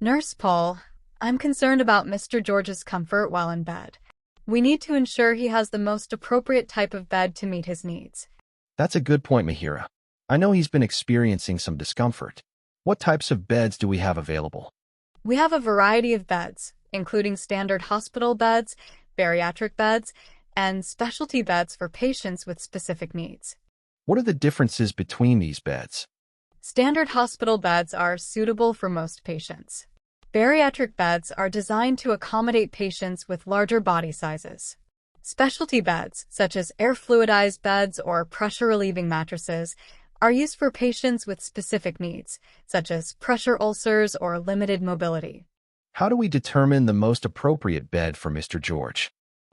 Nurse Paul, I'm concerned about Mr. George's comfort while in bed. We need to ensure he has the most appropriate type of bed to meet his needs. That's a good point, Mihira. I know he's been experiencing some discomfort. What types of beds do we have available? We have a variety of beds, including standard hospital beds, bariatric beds, and specialty beds for patients with specific needs. What are the differences between these beds? Standard hospital beds are suitable for most patients. Bariatric beds are designed to accommodate patients with larger body sizes. Specialty beds, such as air-fluidized beds or pressure-relieving mattresses, are used for patients with specific needs, such as pressure ulcers or limited mobility. How do we determine the most appropriate bed for Mr. George?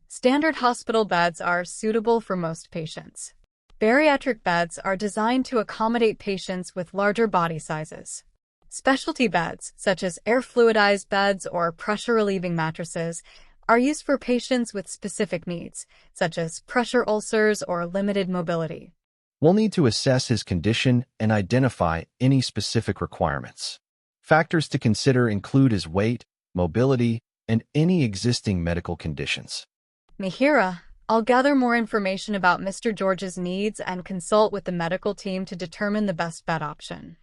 Standard hospital beds are suitable for most patients. Bariatric beds are designed to accommodate patients with larger body sizes. Specialty beds, such as air-fluidized beds or pressure-relieving mattresses, are used for patients with specific needs, such as pressure ulcers or limited mobility. We'll need to assess his condition and identify any specific requirements. Factors to consider include his weight, mobility, and any existing medical conditions. Mihira, I'll gather more information about Mr. George's needs and consult with the medical team to determine the best bed option.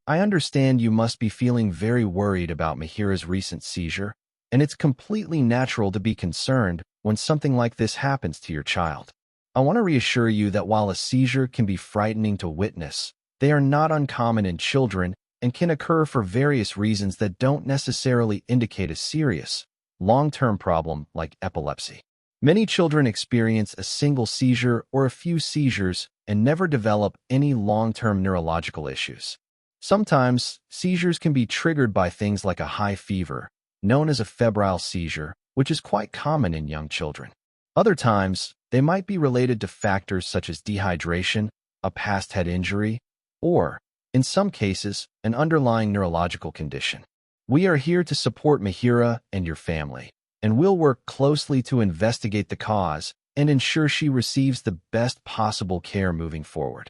I understand you must be feeling very worried about MIHIRAA'S recent seizure, and it's completely natural to be concerned when something like this happens to your child. I want to reassure you that while a seizure can be frightening to witness, they are not uncommon in children and can occur for various reasons that don't necessarily indicate a serious, long-term problem like epilepsy. Many children experience a single seizure or a few seizures and never develop any long-term neurological issues. Sometimes, seizures can be triggered by things like a high fever, known as a febrile seizure, which is quite common in young children. Other times, they might be related to factors such as dehydration, a past head injury, or, in some cases, an underlying neurological condition. We are here to support MIHIRAA and your family, and we'll work closely to investigate the cause and ensure she receives the best possible care moving forward.